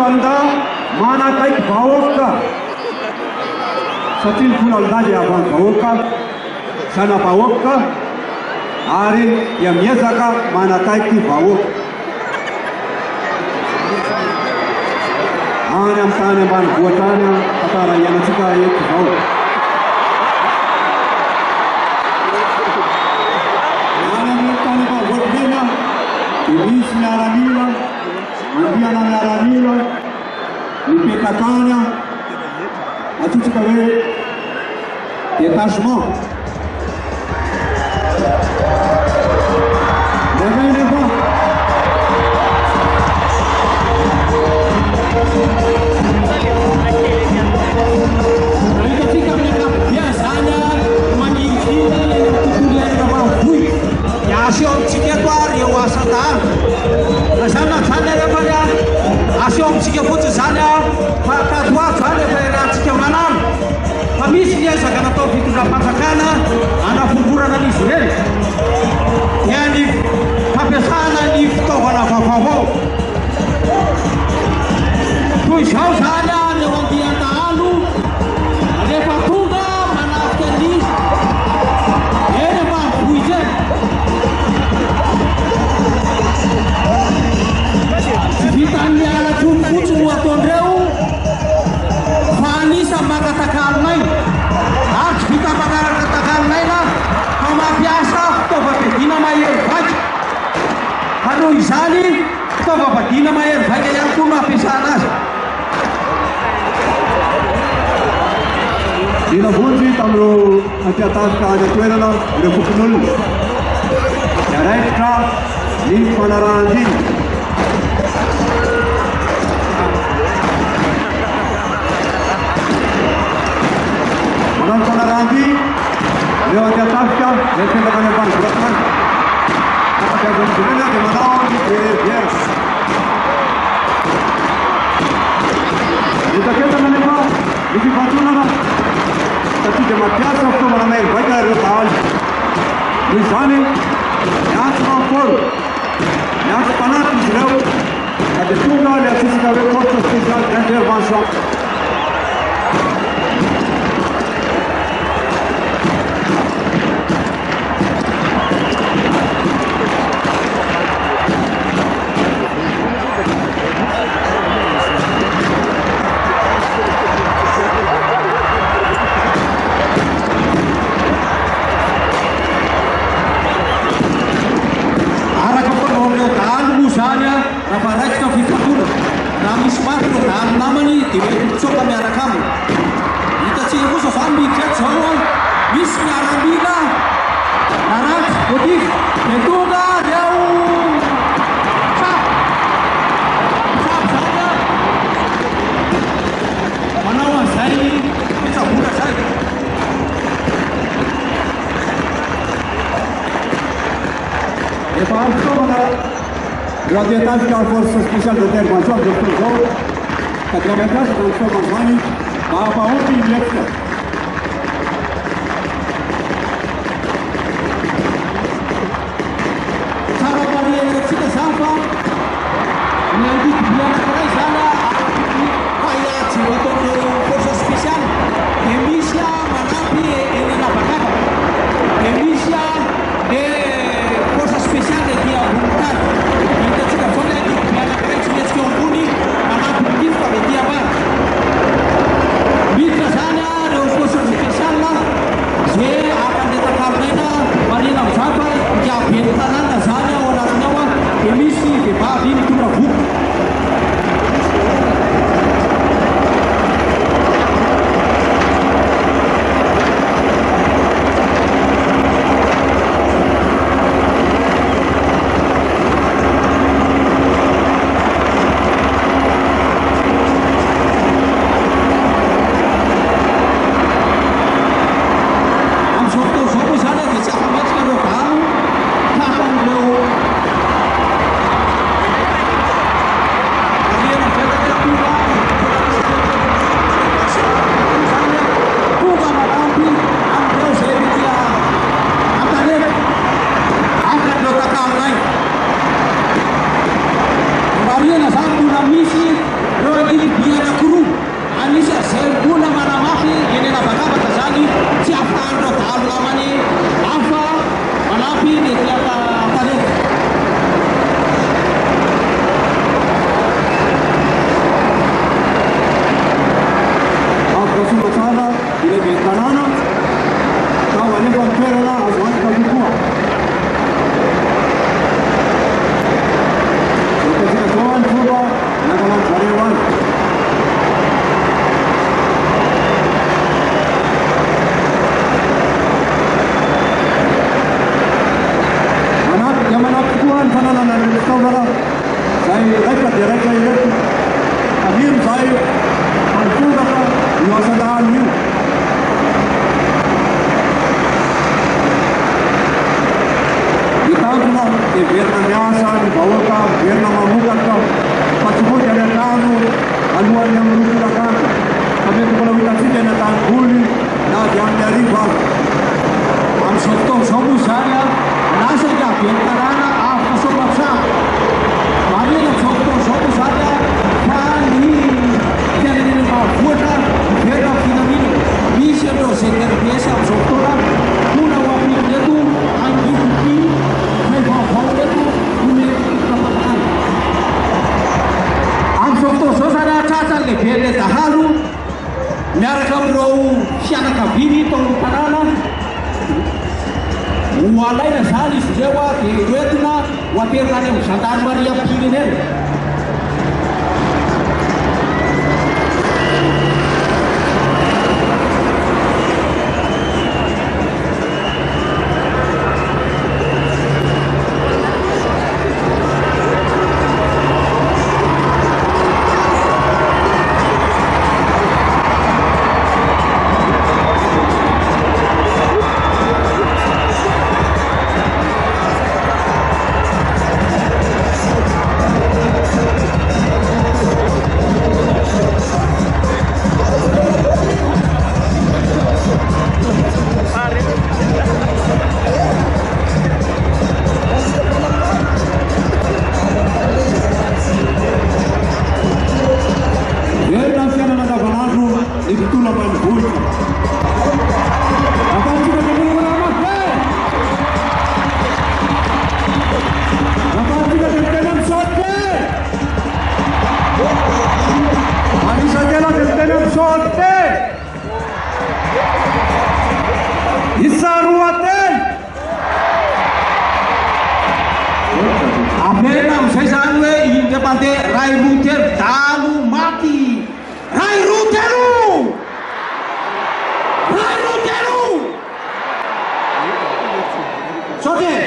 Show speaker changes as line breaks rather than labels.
alda manakaiky vahoaka satria ny folo alda dia avy amin'ny vahoaka sana vahoaka ary dia miezaka manakaiky vahoaka any amin'ny tany ambanivohitra any tantara ianatsika eto zao. Any amin'ny tany ambanivohitra reny dia misy miaramila, andiana miaramila, mipekatany atsotsika hoe détachement.
Asyomtsika fotsiny zany fakatoato zany efa rahantsika manano fa misy ny ezaka natao fitondram-panjakana anafomborana n'izy ireny dia ny fampiasana ny fitaovana vaovao toy izao zany ny eo andian-dahalo rehefa tonga manafika ny eny ambanivohitra eny vitan'ny alatrony fotsiny ho ataondreo fa anisa makatakalinay ary vita makatakalinay na fa mampiasa fitaovam-piadiana mahery vaika fa noho izany fitaovam-piadiana mahery vaika ihany koa no ampiasana azy.
Dinavonjy tamin'ireo antiatasika any atoerana ireo fokon'olona dia raikitra ny fanarahany manano fanarandy ireo antiatasika zay tendaka any ambanivohitra any afaka azony jerena dia manao ny vierge mitaketana nefa ny fifantonana satria dia mampiasa fitaovana mahery vaika ireo dahalo noho izany miantso manfolo miantso mpanaty izy ireo ka dia tonga le atsisika hoe force spéciale d'intervention.
Raha raikitra fifatona raha misy marina dahalo namany dia mety mitsoka miaraka aminy hitatsika kosa zany mikreto zao misy miaramila naranty motif dia tonga reo tsabo zany manao an'izay fitsaboana zay
efa ampy fitaovana ireo antiatasika force spéciale d'intervention amin'izao fotoana izao ka dia mampiasa izany fitaovana izany mba hampahompy miefika.
Tsara mariantsika zany fa ny andidibe anankiray zany paillatzy ataon'ireo force spéciale dia misy manampy eny anabakaba dia misy le force spéciale dia ambony tany hitatsika zao le andidibe anankiray tsy mihetsika eo ambony manampy ny fa dia ambany
Kanana, kau hanya berkira lah, awak kau buat. Ketika kawan coba, nak karyawan. Mana tuan sana nak tahu lah. Saya direct ini. Amir saya ansur apa? Yuasadan ni. Kita pun ke Vietnam biasa, bawa ka Vietnam muka ka. Passport ada tahu, aluan yang merupakan. Kami tu kalau kita sini nak tahu nak yang dari bawah.
Am sotto sobu saya nasa ja Karana apa sebab sa. Kami nak sotto sobu saya kali jadi ni buat kita finalin bisa do seker biasa sotto lah. Kuna wapi itu anji kuki mai bawa itu punya kepataan. Am sotto sosara caca le bede taharu. Mereka bro siapa kabini tong Karana. Walai na salis dewa di Vietnam, watir kane Santan Maria Pilinen. Abenam sesanwe in depante Rai Ruter dalu mati. Rai Ruteru. Rai Ruteru. Sote.